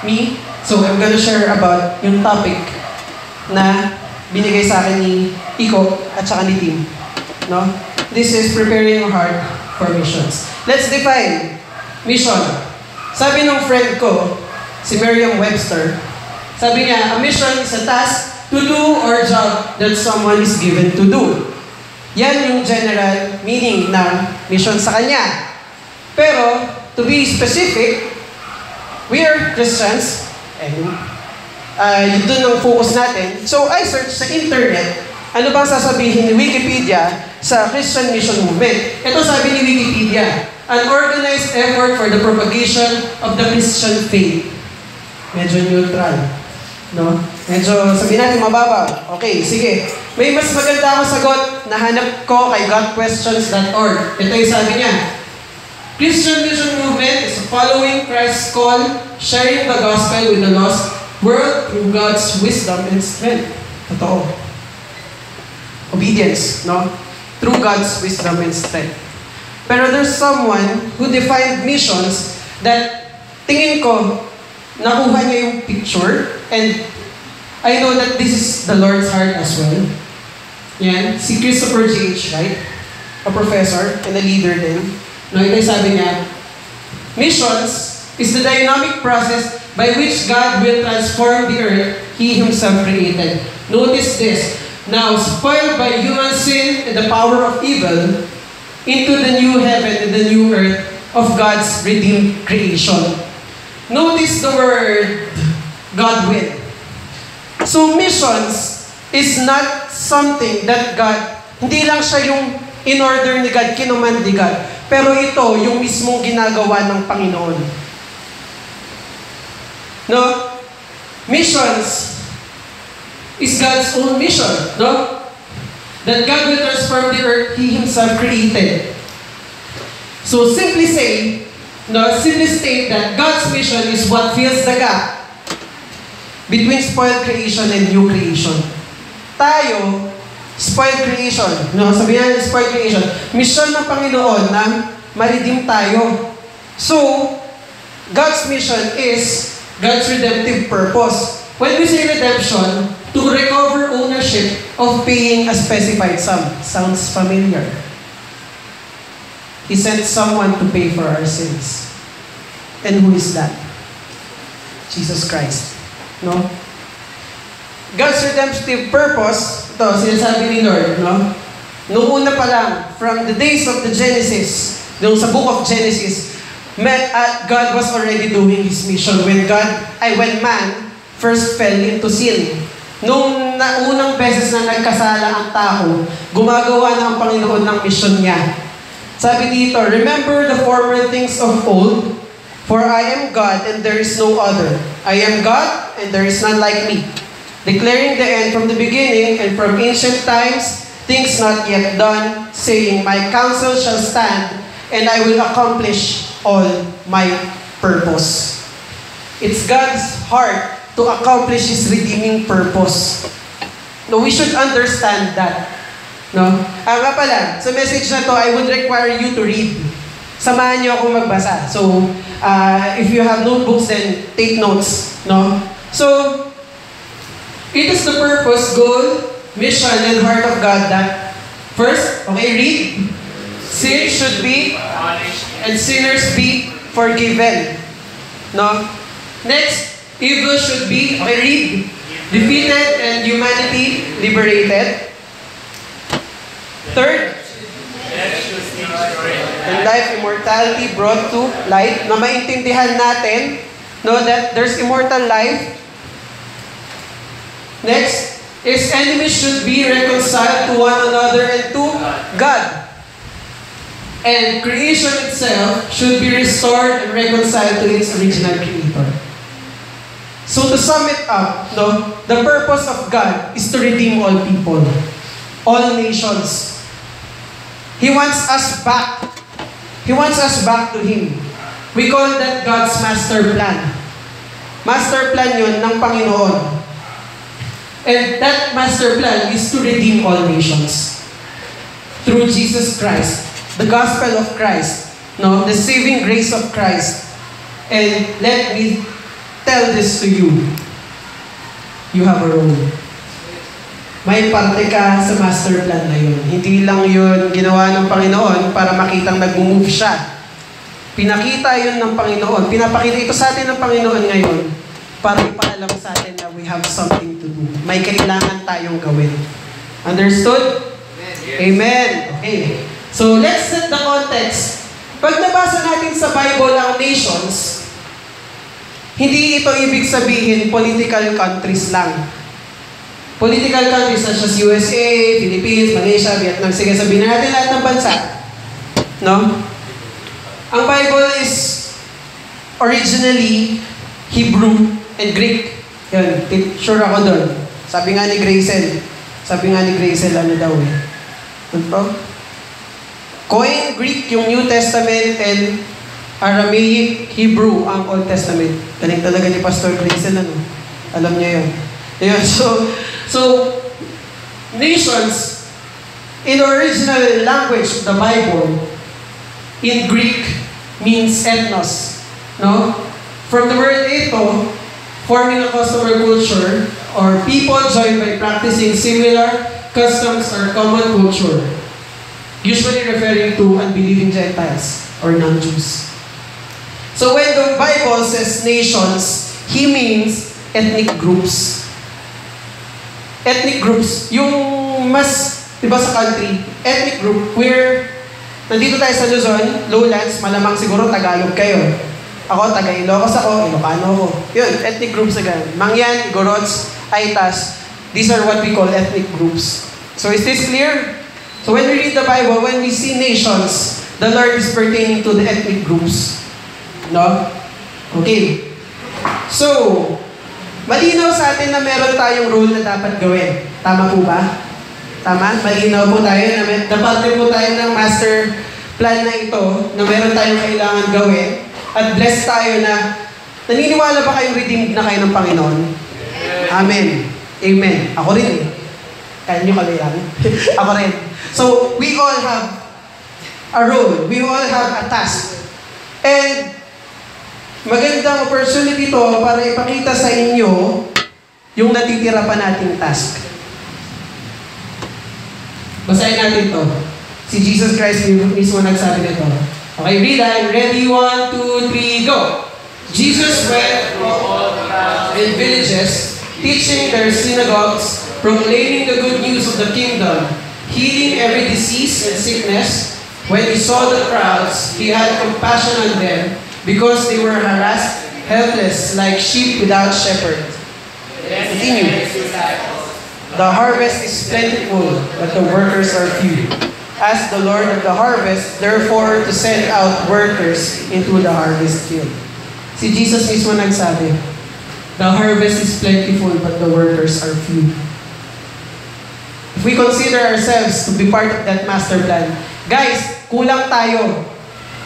Me. So I'm gonna share about yung topic na binigay sa akin ni Iko at saka ni Tim. No? This is preparing your heart for missions. Let's define mission. Sabi ng friend ko, si Merriam-Webster, sabi niya, a mission is a task to do or job that someone is given to do. Yan yung general meaning ng mission sa kanya. Pero, to be specific, we are Christians, and yun dun ang focus natin. So, I searched sa internet, ano bang sasabihin ni Wikipedia sa Christian Mission Movement? Ito sabi ni Wikipedia, an organized effort for the propagation of the Christian faith. Medyo neutral, no? Medyo, sabihin natin, mababaw. Okay, sige. May mas maganda akong sagot na hanap ko kay GotQuestions.org. Ito yung sabi niya, Christian Mission Movement is following Christ's call, sharing the gospel with the lost world through God's wisdom and strength. Totoo. Obedience, no? Through God's wisdom and strength. Pero there's someone who defined missions that tingin ko, nakuha niya yung picture, and I know that this is the Lord's heart as well. Yan, si Christopher J.H. Wright, a professor and a leader din. No, ito sabi niya, missions is the dynamic process by which God will transform the earth He Himself created. Notice this. Now, spoiled by human sin and the power of evil, into the new heaven and the new earth of God's redeemed creation. Notice the word, God will. So, missions is not something that God, hindi lang siya yung in order ni God, kinuman ni God. Pero ito, yung mismong ginagawa ng Panginoon. No? Missions is God's own mission. No? That God will transform the earth He Himself created. So simply say, simply state that God's mission is what fills the gap between spoiled creation and new creation. Tayo, spoiled creation. No, sabihin natin spoiled creation. Mission ng Panginoon na ma-redeem tayo. So, God's mission is God's redemptive purpose. When we say redemption, to recover ownership of paying a specified sum. Sounds familiar. He sent someone to pay for our sins. And who is that? Jesus Christ. No? God's redemptive purpose, ito, sinasabi ni Lord, no? Noong una pa lang, from the days of the Genesis, yung sa book of Genesis, God was already doing His mission when man first fell into sin. Nung unang beses na nagkasala ang tao, gumagawa na ang Panginoon ng mission niya. Sabi dito, remember the former things of old, for I am God and there is no other. I am God and there is none like me. Declaring the end from the beginning and from ancient times, things not yet done, saying, my counsel shall stand, and I will accomplish all my purpose. It's God's heart to accomplish His redeeming purpose. No, we should understand that. No? Nga pala, sa message na to, I would require you to read. Samahan niyo ako magbasa. So, if you have notebooks, then take notes. No? So, it is the purpose, goal, mission, and heart of God that, first, okay, read. Sin should be punished and sinners be forgiven. No? Next, evil should be, okay, read. Defeated and humanity liberated. Third, and life, immortality brought to light. Na maintindihan natin, no, that there's immortal life. Next is enemies should be reconciled to one another and to God. And creation itself should be restored and reconciled to its original creator. So to sum it up, no, the purpose of God is to redeem all people, all nations. He wants us back. He wants us back to Him. We call that God's master plan. Master plan yun ng Panginoon. And that master plan is to redeem all nations through Jesus Christ, the gospel of Christ, no, the saving grace of Christ. And let me tell this to you. You have a role. May parte ka sa master plan na yun. Hindi lang yun ginawa ng Panginoon para makitang nag-move siya. Pinakita yun ng Panginoon. Pinapakita ito sa atin ng Panginoon ngayon para ipaalam sa atin na we have something to do. May kailangan tayong gawin. Understood? Amen. Okay. So, let's set the context. Pag nabasa natin sa Bible ang nations, hindi ito ibig sabihin political countries lang. Political countries such as USA, Philippines, Malaysia, Vietnam, sige sabihin natin lahat ng bansa. No? Ang Bible is originally Hebrew and Greek. Yan, sure ako doon. Sabi nga ni Grayson, ano daw eh. Ano? Koine Greek yung New Testament and Aramaic Hebrew ang Old Testament. Galing talaga ni Pastor Grayson, ano? Alam niya yun. Ayan, so, nations, in the original language of the Bible, in Greek, means ethnos. No? From the word etho, forming a customer culture, or people joined by practicing similar customs or common culture, usually referring to unbelieving Gentiles or non-Jews. So when the Bible says nations, he means ethnic groups. Ethnic groups, yung mas, diba sa country, ethnic group, where, nandito tayo sa Luzon, lowlands, malamang siguro Tagalog kayo. Ako, Taga-Ilocos ako, Ilocano ako. Yun, ethnic groups again. Mangyan, Igorots, Aitas, these are what we call ethnic groups. So is this clear? So when we read the Bible, when we see nations, the Lord is pertaining to the ethnic groups. No? Okay. So, malinaw sa atin na meron tayong role na dapat gawin. Tama po ba? Tama? Malinaw po tayo na dapat po tayo ng master plan na ito na meron tayong kailangan gawin at blessed tayo na naniniwala ba kayong redeemed na kayo ng Panginoon? Amen. Amen. Ako rin eh. Kaya nyo kalayan. Ako rin. So, we all have a role. We all have a task. And magandang opportunity to para ipakita sa inyo yung natitira pa nating task. Basahin natin to. Si Jesus Christ mismo nagsabi nito. Okay, read. I'm ready. 1, 2, 3, go! Jesus went through all the towns and villages, teaching their synagogues, proclaiming the good news of the kingdom, healing every disease and sickness. When he saw the crowds, he had compassion on them, because they were harassed, helpless, like sheep without shepherd. Continue. The harvest is plentiful, but the workers are few. Ask the Lord of the harvest, therefore, to send out workers into the harvest field. Si Jesus mismo nagsabi, the harvest is plentiful, but the workers are few. If we consider ourselves to be part of that master plan, guys, kulang tayo.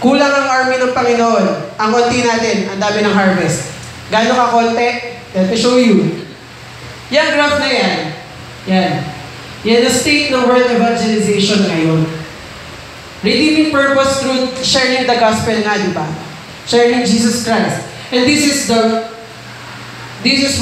Kulang ang army ng Panginoon. Ang konti natin, ang dami ng harvest. Gano'n ka konti? Let me show you. Yan, graph na yan. Yan. Yan ang state ng world evangelization ngayon. Redeeming purpose through sharing the gospel nga, di ba? Sharing Jesus Christ. And this is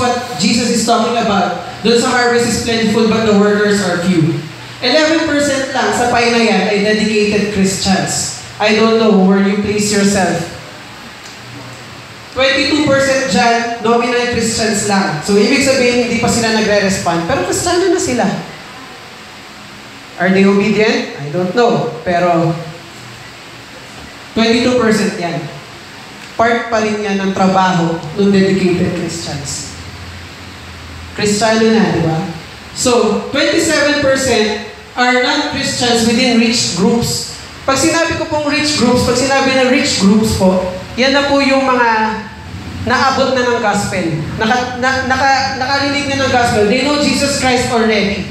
what Jesus is talking about. Doon sa harvest is plentiful, but the workers are few. 11% lang sa pie na yan ay dedicated Christians. I don't know where you place yourself. 22% dyan, nominal Christians lang. So, ibig sabihin, hindi pa sila nagre-respond. Pero Kristiyano na sila. Are they obedient? I don't know. Pero, 22% yan. Part pa rin yan ng trabaho ng dedicated Christians. Kristiyano na, di ba? So, 27% are non-Christians within rich groups. Pag sinabi ko pong rich groups, pag sinabi ng rich groups po, yan na po yung mga naabot na ng gospel. Nakarinig na ng gospel. They know Jesus Christ already.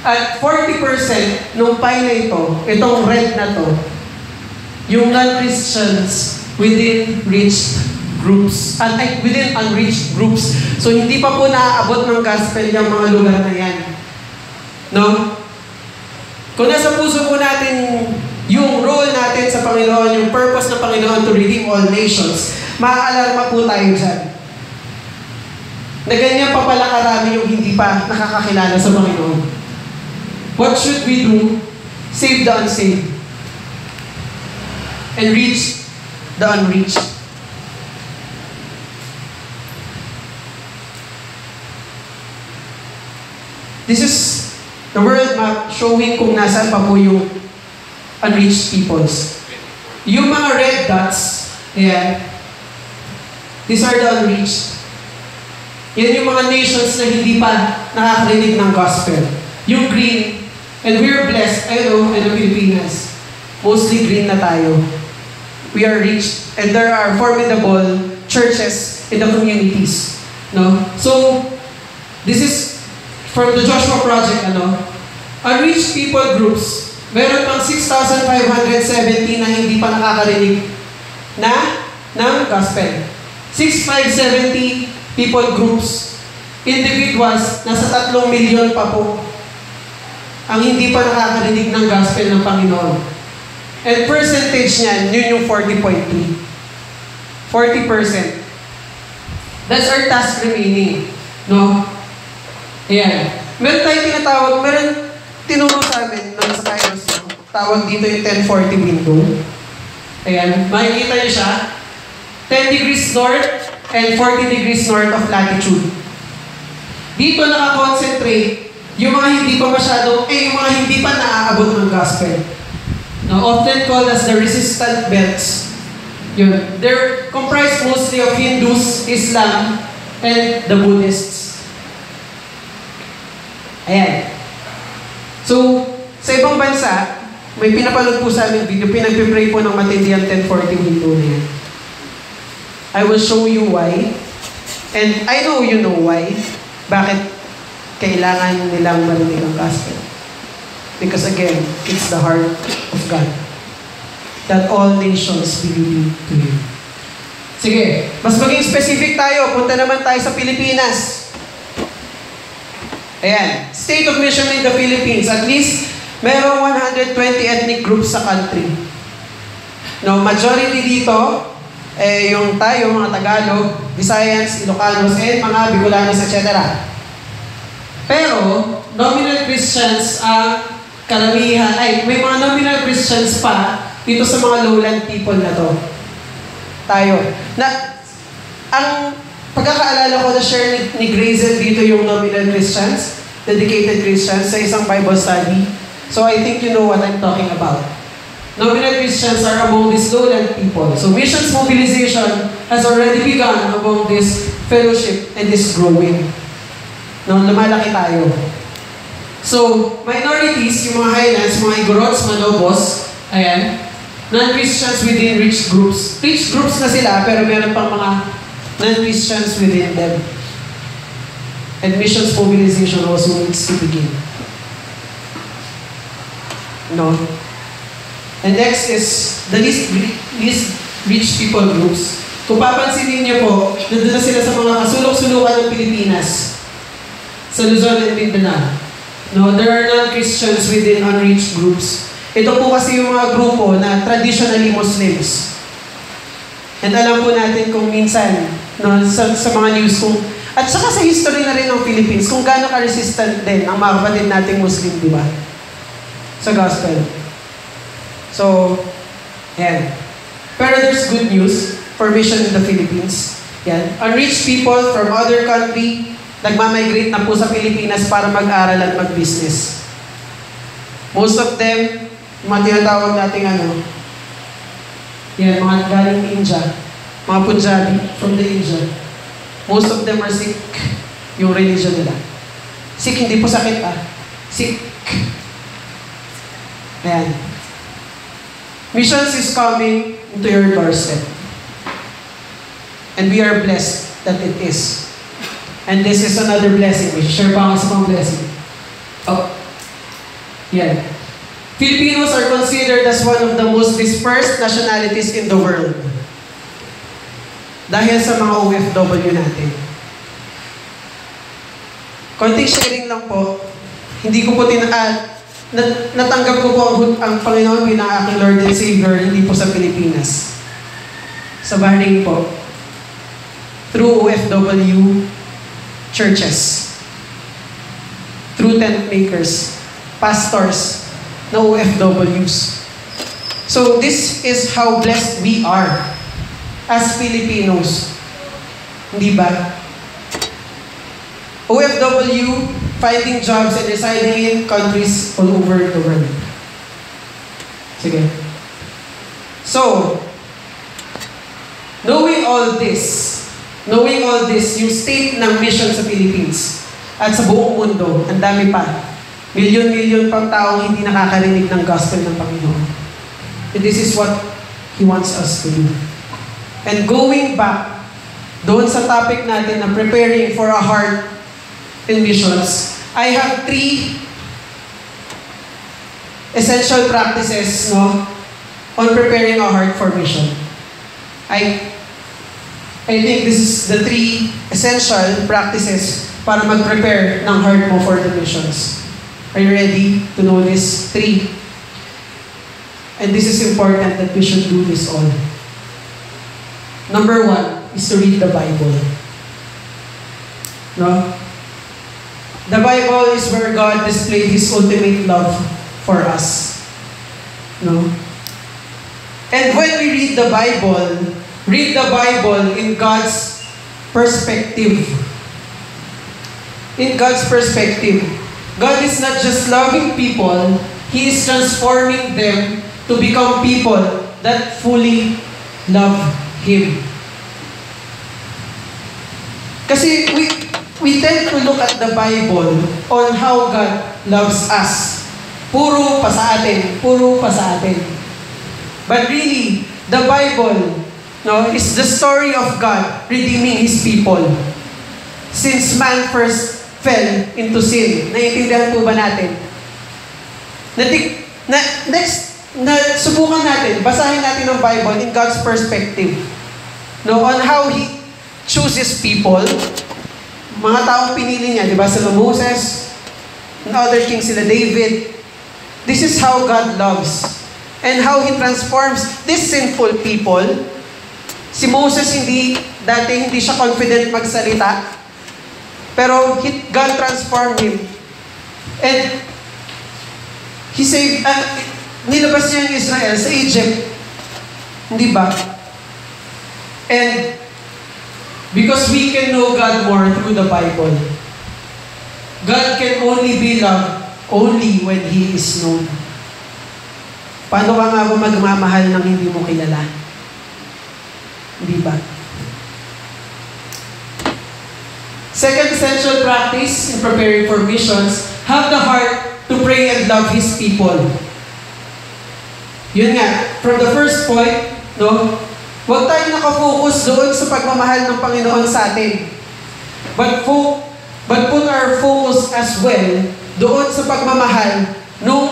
At 40% nung pie na ito, itong red na to, yung non-Christians within rich groups. Within unreached groups. So hindi pa po naaabot ng gospel yung mga lugar na yan. No? Kung nasa puso po natin yung role natin sa Panginoon, yung purpose ng Panginoon to redeem all nations, maaalarma po tayo dyan. Na ganyan pa pala karami yung hindi pa nakakakilala sa Panginoon. What should we do? Save the unsaved. And reach the unreached. This is the world map showing kung nasaan pa po yung unreached peoples. Yung mga red dots, ayan, these are the unreached. Yan yung mga nations na hindi pa nakakarinig ng gospel. Yung green, and we're blessed, I know, in the Pilipinas, mostly green na tayo. We are reached, and there are formidable churches in the communities. No? So, this is from the Joshua Project, unreached people groups. Meron pang 6,570 na hindi pa nakakarinig ng gospel. 6,570 people groups. Individuals, nasa 3 milyon pa po ang hindi pa nakakarinig ng gospel ng Panginoon. And percentage niyan, yun yung 40.3. 40%. That's our task remaining. No? Ayan. Meron tayong tinatawag, meron tinuro sa amin nung sa Kairos. Tawag dito yung 1040 window. Ayan. Makikita niyo siya. 10 degrees north and 40 degrees north of latitude. Dito nakakonsentrate yung mga hindi pa masyado, yung mga hindi pa naaabot ng gospel. Now, often called as the resistant belts. Yun. They're comprised mostly of Hindus, Islam, and the Buddhists. Ayan. So, sa ibang bansa, may pinapanood po sa aming video, pinagpipray po ng matindi ang 1040 window na yan. I will show you why. And I know you know why. Bakit kailangan nilang marinig ang gospel? Because again, it's the heart of God. That all nations believe to Him. Sige, mas maging specific tayo. Punta naman tayo sa Pilipinas. Ayan, state of mission in the Philippines. At least, merong 120 ethnic groups sa country. No, majority dito, yung tayo, mga Tagalog, Visayans, Ilocanos, and mga Bicolanos, etc. Pero, nominal Christians ang karamihan, may mga nominal Christians pa dito sa mga lowland people na to. Tayo. Ang pagkakaalala ko na share ni Grazel dito yung nominal Christians, dedicated Christians, sa isang Bible study. So I think you know what I'm talking about. Nominal Christians are among these lowland people. So missions mobilization has already begun among this fellowship and this growing. No, lumalaki tayo. So, minorities, yung mga highlands, mga Igorots, Manobos, ayan, non-Christians within rich groups. Rich groups na sila, pero meron pang mga non-Christians within them. And missions mobilization also needs to begin. No? And next is the least rich people groups. Kung papansinin niyo po, nandun na sila sa mga kasulok-sulukan ng Pilipinas, sa Luzon and Mindanao. No, there are non-Christians within unreached groups. Ito po kasi yung mga grupo na traditionally Muslims. And alam po natin kung minsan, no, sa mga news kung, at saka sa history na rin ng Philippines, kung gaano ka-resistant din ang mga kapatid nating Muslim, di ba? Sa gospel. So, yan. Pero there's good news for mission in the Philippines. Yan. Unreached people from other country, nagmamigrate na po sa Pilipinas para mag-aral at mag-business. Most of them, mga tinatawag nating yan, mga galing India, mga Punjabi from the India. Most of them are Sikh, yung religion nila. Sikh, hindi po sakit Sikh. Ayan. Missions is coming into your doorstep. And we are blessed that it is. And this is another blessing. May share pa ako sa pang blessing. Oh. Yan. Filipinos are considered as one of the most dispersed nationalities in the world. Dahil sa mga OFW natin. Konting sharing lang po. Hindi ko po natanggap ko po ang Panginoon bilang aking Lord and Savior, hindi po sa Pilipinas. Sa Bahrain po. OFW churches. Through tent makers, pastors, na OFWs. So this is how blessed we are as Filipinos. Hindi ba? OFW, finding jobs and residing in countries all over the world. Sige. So, knowing all this, yung state ng mission sa Philippines at sa buong mundo, ang dami pa. Milyon-milyon pang taong hindi nakakarinig ng gospel ng Panginoon. And this is what He wants us to do. And going back, doon sa topic natin na preparing for a heart in missions, I have 3 essential practices, no, on preparing a heart for mission. I think this is the 3 essential practices para mag-prepare ng heart mo for the missions. Are you ready to know these 3? And this is important that we should do this all. Number 1 is to read the Bible. No? The Bible is where God displayed His ultimate love for us. No? And when we read the Bible in God's perspective. In God's perspective. God is not just loving people, He is transforming them to become people that fully love Him. Kasi we tend to look at the Bible on how God loves us. Puro pa sa atin. But really, the Bible, no, is the story of God redeeming His people. Since man first fell into sin. Naiintindihan po ba natin? Subukan natin, basahin natin ang Bible in God's perspective. No, on how He chooses people. Mga taong pinili niya, di ba? Sila Moses, and other kings, sila David. This is how God loves. And how He transforms these sinful people. Si Moses, dati hindi siya confident magsalita. Pero God transformed him. And He saved, nilabas niya yung Israel sa Egypt. Hindi ba? And because we can know God more through the Bible. God can only be loved only when He is known. Paano ka nga magmamahal ng hindi mo kilala? Hindi ba? Second essential practice in preparing for missions, have the heart to pray and love His people. Yun nga, from the first point, no, huwag tayo nakafocus doon sa pagmamahal ng Panginoon sa atin. But put our focus as well doon sa pagmamahal ng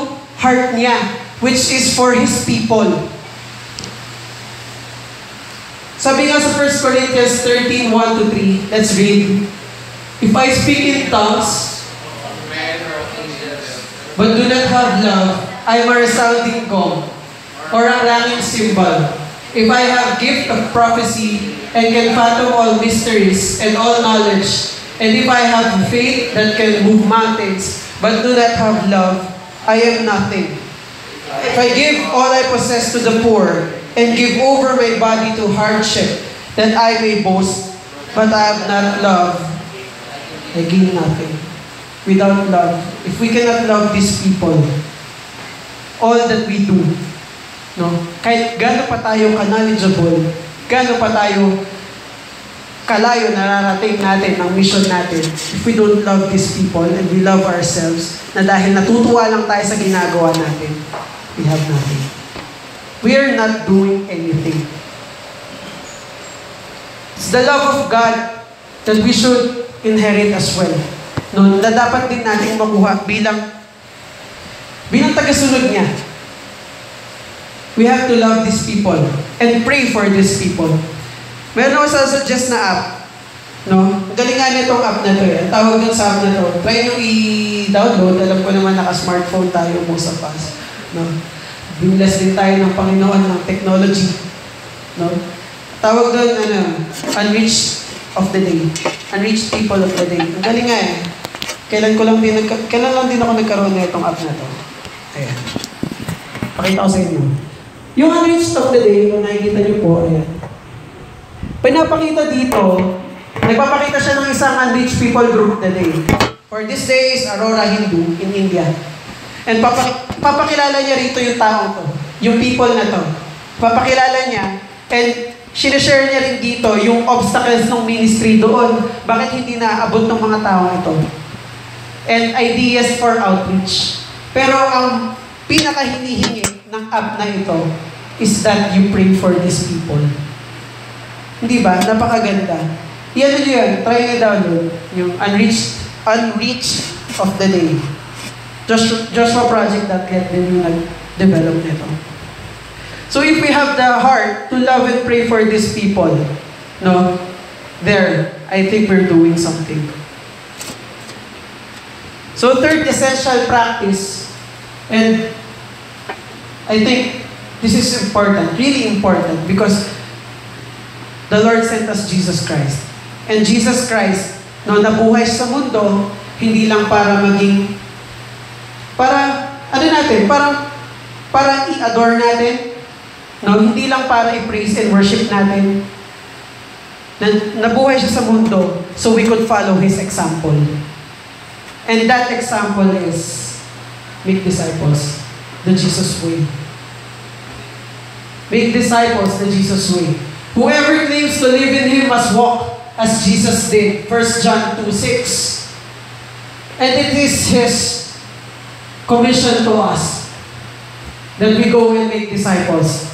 heart niya, which is for His people. Sabi nga sa 1 Corinthians 13, 1-3, let's read. If I speak in tongues, but do not have love, I am a resounding gong, or a clanging cymbal. If I have gift of prophecy, and can fathom all mysteries and all knowledge, and if I have faith that can move mountains, but do not have love, I am nothing. If I give all I possess to the poor, and give over my body to hardship, that I may boast, but I have not love, I gain nothing. Without love, if we cannot love these people, all that we do, no, kahit gaano pa tayo ka-knowledgeable, gaano pa tayo kalayo nararating natin ang mission natin, if we don't love these people and we love ourselves, na dahil natutuwa lang tayo sa ginagawa natin, we have nothing. We are not doing anything. It's the love of God that we should inherit as well. No, na dapat din natin makuha bilang tagasunod niya. We have to love these people and pray for these people. Meron ako suggest na app. No? Galingan nitong app na to. Ang tawag ng sa app na to. Try nyo i-download. Alam ko naman naka-smartphone tayo most of us. No? Binless din tayo ng Panginoon ng technology. No? Tawag doon, unreached of the day. Unreached people of the day. Ang galing nga eh. Kailan lang din ako nagkaroon na itong app na to. Ayan. Pakita ko sa inyo. Yung unreached of the day, kung nakikita niyo po, ayan. Pinapakita dito, nagpapakita siya ng isang unreached people group the day. For this day is Aurora Hindu in India. And papakilala niya rito yung tao to. Yung people na to. Papakilala niya. And sinishare niya rin dito yung obstacles ng ministry doon. Bakit hindi naaabot ng mga tao ito? And ideas for outreach. Pero ang pinaka-hinihingi ng app na ito is that you pray for these people. Hindi ba? Napakaganda. Yan nyo yan. Try nyo download. Yung unreached of the day. Joshua Project.net din yung nag-develop nito. So if we have the heart to love and pray for these people, no, there, I think we're doing something. So third essential practice, and I think this is important, really important, because the Lord sent us Jesus Christ. And Jesus Christ, no, nabuhay sa mundo, hindi lang para maging, para i-adore natin, no, hindi lang para i-praise and worship natin. Nabuhay siya sa mundo so we could follow His example. And that example is make disciples the Jesus way. Make disciples the Jesus way. Whoever claims to live in Him must walk as Jesus did. 1 John 2:6. And it is His commission to us that we go and make disciples.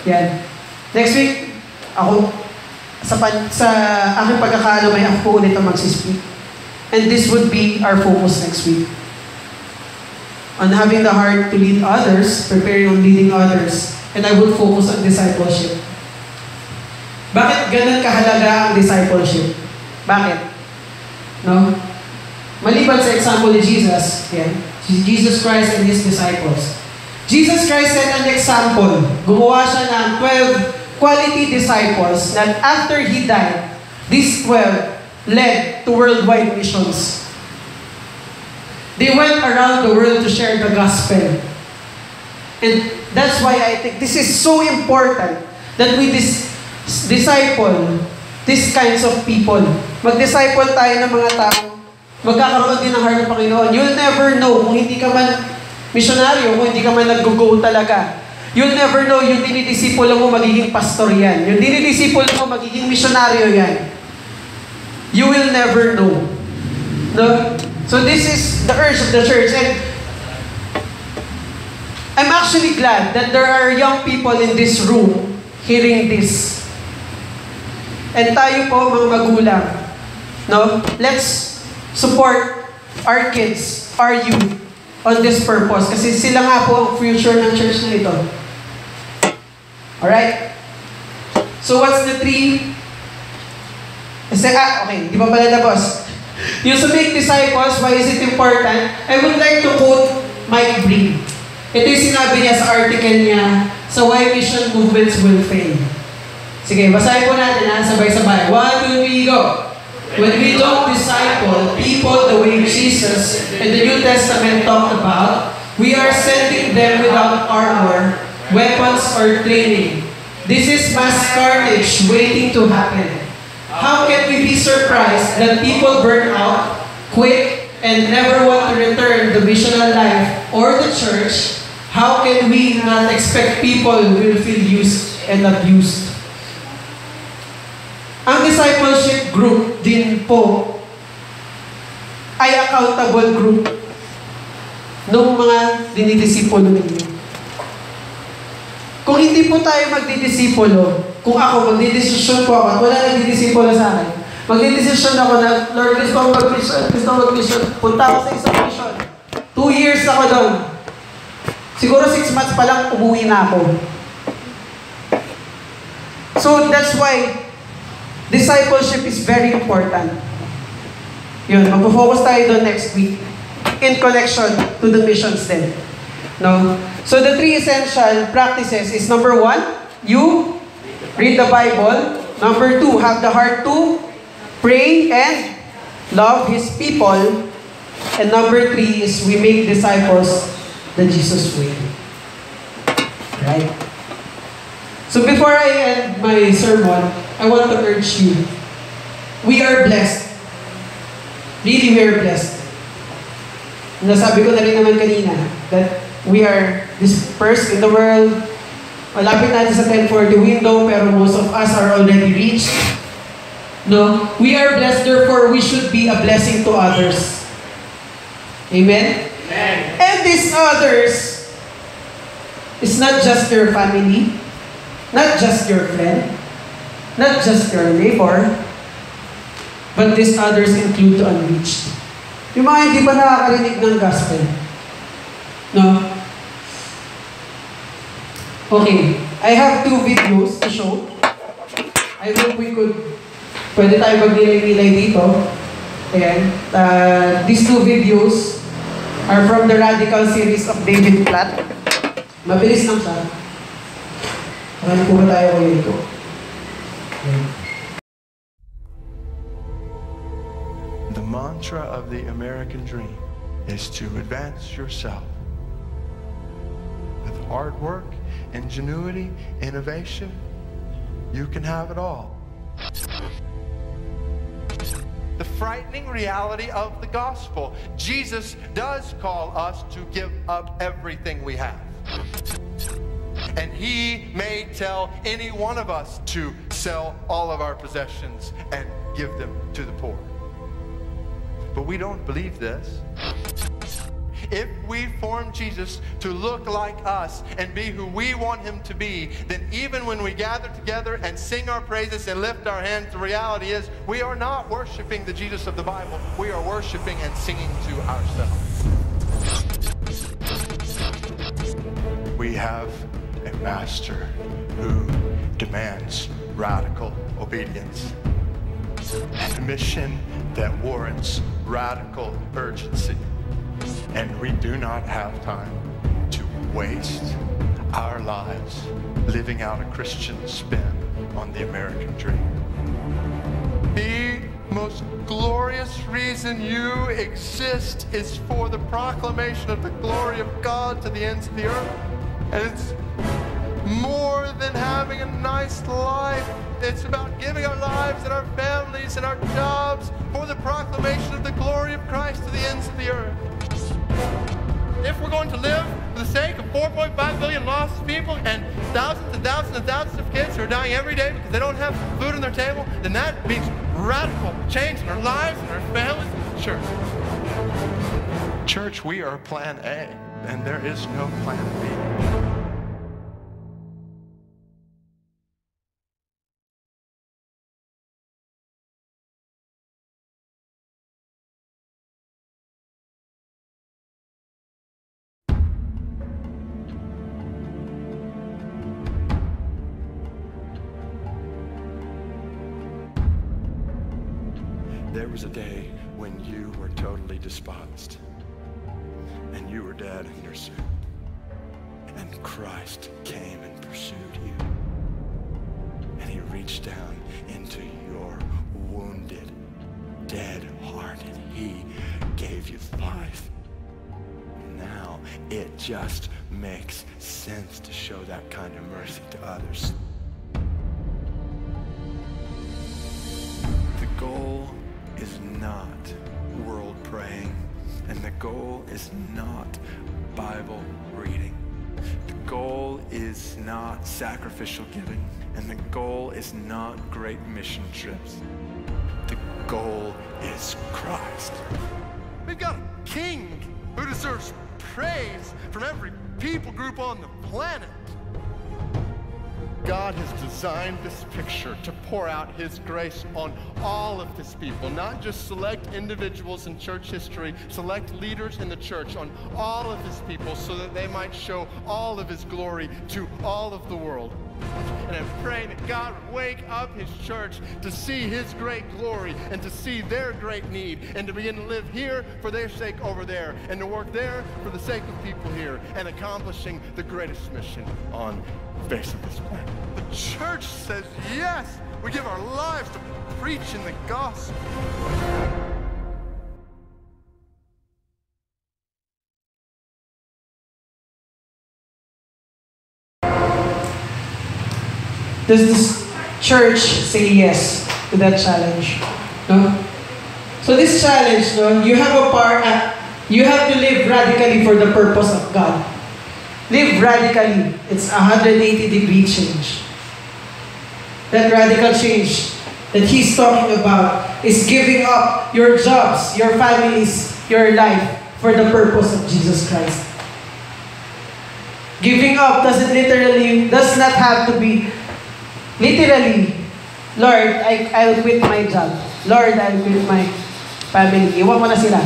Yan. Next week, ako, sa aking pagkakaalam ay ako po ulit ang magsispeak. And this would be our focus next week. On having the heart to lead others, preparing on leading others, and I would focus on discipleship. Bakit ganun kahalaga ang discipleship? Bakit? No? Maliban sa example ni Jesus, yan, Jesus Christ and His disciples. Jesus Christ set an example. Gumawa siya ng 12 quality disciples that after He died, these 12 led to worldwide missions. They went around the world to share the gospel. And that's why I think this is so important that we disciple these kinds of people. Mag-disciple tayo ng mga tao. Magkakaroon din ng heart ng Panginoon. You'll never know kung hindi ka man misyonaryo, kung hindi ka man nag-go talaga. You'll never know yung dinidisipulo mo magiging pastor yan. Yung dinidisipulo mo magiging misyonaryo yan. You will never know. No? So this is the urge of the church. And I'm actually glad that there are young people in this room hearing this. And tayo po, mga magulang, no? Let's support our kids, our youth, on this purpose. Kasi sila nga po ang future ng church na ito. Alright? So what's the three? Okay, di ba pala boss? Yung to make disciples, why is it important? I would like to quote Mike Breen. Ito yung sinabi niya sa article niya sa Why Mission Movements Will Fail. Sige, basahin po natin ha, sabay-sabay. 1, 2, 3, go! When we don't disciple people the way Jesus and the New Testament talked about, we are sending them without armor, weapons, or training. This is mass carnage waiting to happen. How can we be surprised that people burn out, quit, and never want to return the missional life or the church? How can we not expect people will feel used and abused? Ang discipleship group din po ay accountable group ng mga dinidisipulo ninyo. Kung hindi po tayo magdidisipulo, kung ako, magdidesisyon po ako at wala nagdidisipulo sa akin, magdidesisyon ako na, Lord, gusto ko mag-mission, punta ako sa isang mission. 2 years ako doon. Siguro 6 months pa lang, umuwi na ako. So that's why discipleship is very important. Yun, mag-focus tayo doon next week in connection to the missions din. No? So the 3 essential practices is number 1, you read the Bible. Number 2, have the heart to pray and love His people. And number 3 is we make disciples the Jesus way. Right? So before I end my sermon, I want to urge you. We are blessed. Really, we are blessed. Nasabi ko na rin naman kanina that we are dispersed in the world. Malapit natin sa 1040 window, pero most of us are already reached. No? We are blessed, therefore we should be a blessing to others. Amen? Amen. And these others is not just your family, not just your friend, not just your neighbor, but these others include the unreached. Yung mga hindi pa nakakarinig ng gospel. No? Okay. I have 2 videos to show. I hope pwede tayo mag-nilay dito. Ayan. These 2 videos are from the Radical series of David Platt. Mabilis lang siya. Marami po ba tayo ngayon ito? The mantra of the American dream is to advance yourself. With hard work, ingenuity, innovation, you can have it all. The frightening reality of the gospel. Jesus does call us to give up everything we have. And He may tell any one of us to sell all of our possessions and give them to the poor. But we don't believe this. If we form Jesus to look like us and be who we want Him to be, then even when we gather together and sing our praises and lift our hands, the reality is we are not worshiping the Jesus of the Bible. We are worshiping and singing to ourselves. We have a master who demands radical obedience and a mission that warrants radical urgency. And we do not have time to waste our lives living out a Christian spin on the American dream. The most glorious reason you exist is for the proclamation of the glory of God to the ends of the earth. And it's more than having a nice life. It's about giving our lives and our families and our jobs for the proclamation of the glory of Christ to the ends of the earth. If we're going to live for the sake of 4.5 billion lost people and thousands and thousands and thousands of kids who are dying every day because they don't have food on their table, then that means radical change in our lives and our families. Church. Church, we are plan A, and there is no plan B. There was a day when you were totally despised, and you were dead in your sin, and Christ came and pursued you, and He reached down into your wounded, dead heart, and He gave you life. Now it just makes sense to show that kind of mercy to others. The goal is not world praying, and the goal is not Bible reading. The goal is not sacrificial giving, and the goal is not great mission trips. The goal is Christ. We've got a king who deserves praise from every people group on the planet. God has designed this picture to pour out His grace on all of His people, not just select individuals in church history, select leaders in the church, on all of His people so that they might show all of His glory to all of the world. And I'm praying that God would wake up His church to see His great glory and to see their great need and to begin to live here for their sake over there and to work there for the sake of people here and accomplishing the greatest mission on the face of this planet. The church says yes. We give our lives to preaching the gospel. Does this church say yes to that challenge? No? So this challenge, no, you have a part, you have to live radically for the purpose of God. Live radically. It's a 180-degree change. That radical change that he's talking about is giving up your jobs, your families, your life for the purpose of Jesus Christ. Giving up does not have to be literally, Lord, I'll quit my job. Lord, I'll quit my family. Iwan mo na sila.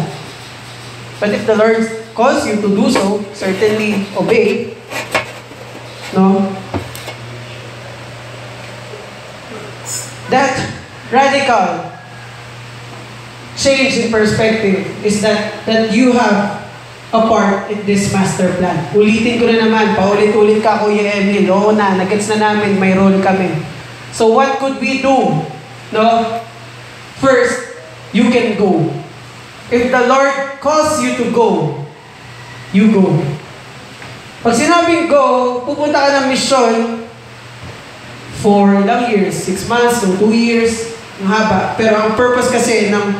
But if the Lord calls you to do so, certainly obey. No? That radical change in perspective is that you have a part in this master plan. Ulitin ko na naman, paulit-ulit ka, Kuya Emil. Oo na, nagets na namin, may role kami. So what could we do? No? First, you can go. If the Lord calls you to go, you go. Pag sinabing go, pupunta ka ng mission for ilang years, 6 months, 2 years, ang haba. Pero ang purpose kasi ng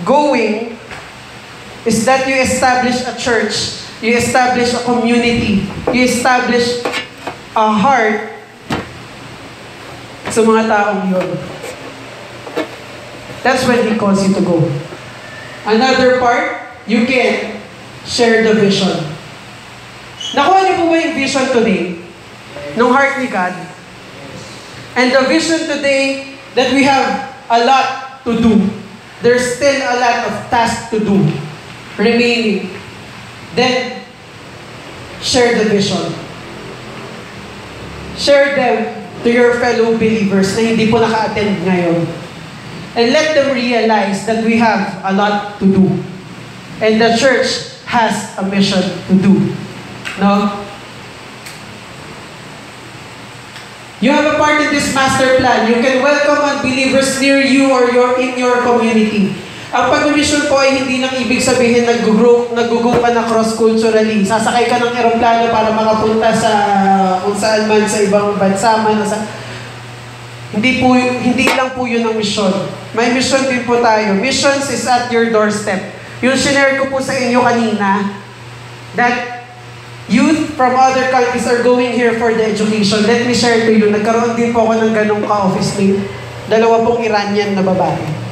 going is that you establish a church, you establish a community, you establish a heart sa mga taong yun. That's when He calls you to go. Another part, you can share the vision. Nakuha niyo po ba yung vision today? Nung heart ni God? And the vision today that we have a lot to do. There's still a lot of tasks to do remaining. Then, share the vision. Share them to your fellow believers na hindi po naka-attend ngayon. And let them realize that we have a lot to do. And the church has a mission to do. No? You have a part in this master plan. You can welcome unbelievers near you or in your community. Ang pag-mission po ay hindi nang ibig sabihin nag-go ka na cross-culturally. Sasakay ka ng eroplano para makapunta sa kung saan man sa ibang bansa man. Hindi lang po yun ang mission. May mission din po tayo. Missions is at your doorstep. Yung sinare ko po sa inyo kanina, that youth from other countries are going here for the education. Let me share to you, nagkaroon din po ako ng ganong ka-office mate. 2 pong Iranian na babae.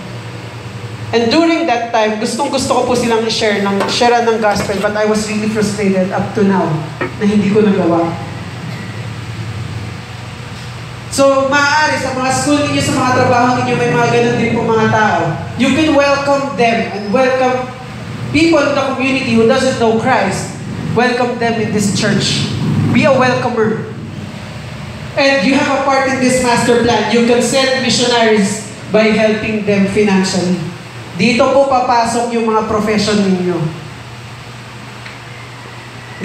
And during that time, gustong-gusto ko po silang share ng gospel, but I was really frustrated up to now na hindi ko nagawa. So, maaari sa mga school ninyo, sa mga trabaho ninyo, may mga ganun din po mga tao. You can welcome them and welcome people in the community who doesn't know Christ. Welcome them in this church. Be a welcomer. And you have a part in this master plan. You can send missionaries by helping them financially. Dito po papasok yung mga profession ninyo.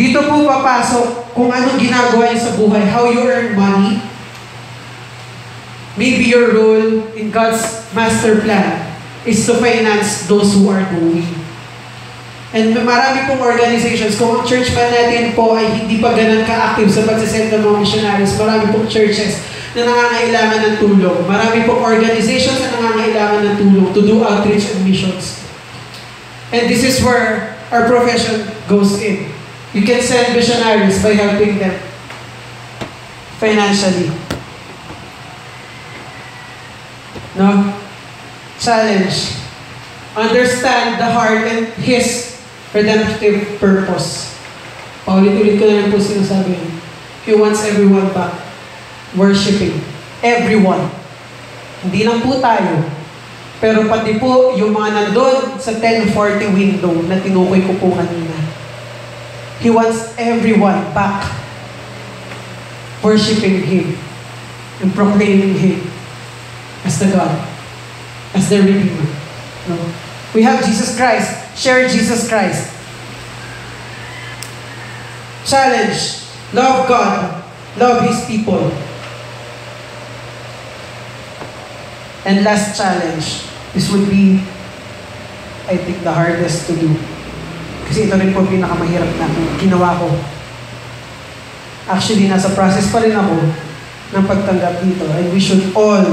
Dito po papasok kung anong ginagawa niyo sa buhay, how you earn money. Maybe your role in God's master plan is to finance those who are going. And marami pong organizations, kung ang church pa natin po ay hindi pa ganun ka-active sa pagsasend ng mga missionaries, marami pong churches na nangangailangan ng tulong. Marami pong organizations na nangangailangan ng tulong to do outreach and missions. And this is where our profession goes in. You can send missionaries by helping them financially. No? Challenge. Understand the heart and His redemptive purpose. Paulit-ulit ko na lang po sinasabi. He wants everyone back. Worshipping. Everyone. Hindi lang po tayo. Pero pati po yung mga nandun sa 1040 window na tinukoy ko po kanina. He wants everyone back. Worshipping Him. And proclaiming Him as the God. As the Redeemer. No? We have Jesus Christ. Share Jesus Christ. Challenge. Love God. Love His people. And last challenge, this would be, I think, the hardest to do. Kasi ito rin po pinakamahirap na ginawa ko. Actually, nasa process pa rin ako ng pagtanggap dito. And we should all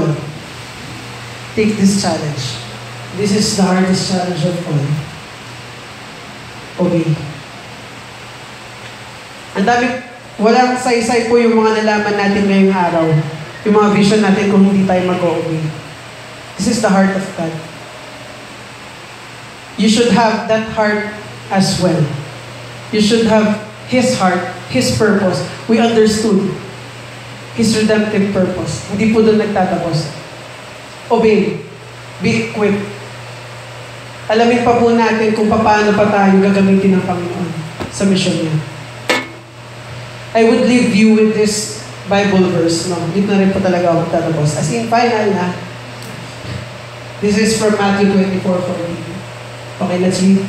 take this challenge. This is the hardest challenge of all. Okay. Ang dami, walang saysay po yung mga nalaman natin ngayong araw. Yung mga vision natin kung hindi tayo mag-obey. This is the heart of God. You should have that heart as well. You should have His heart, His purpose. We understood His redemptive purpose. Hindi po doon nagtatapos. Obey. Be equipped. Alamin pa po natin kung paano pa tayo gagamitin ng Panginoon sa mission niya. I would leave you with this Bible verse. No? Dito na rin po talaga ako magtatapos. As in, final na. This is from Matthew 24:14. Okay, let's read.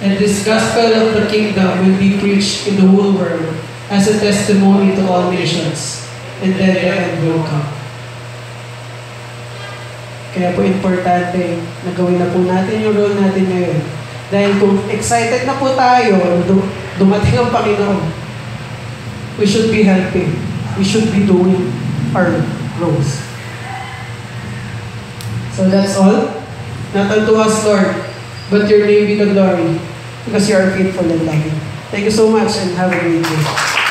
And this gospel of the kingdom will be preached in the whole world as a testimony to all nations. And then the end will come. Kaya po importante na gawin na po natin yung role natin ngayon. Dahil kung excited na po tayo, dumating ang Panginoon, we should be helping. We should be doing our roles. So that's all. Not unto us, Lord, but your name be the glory, because you are faithful and loving. Thank you so much and have a great day.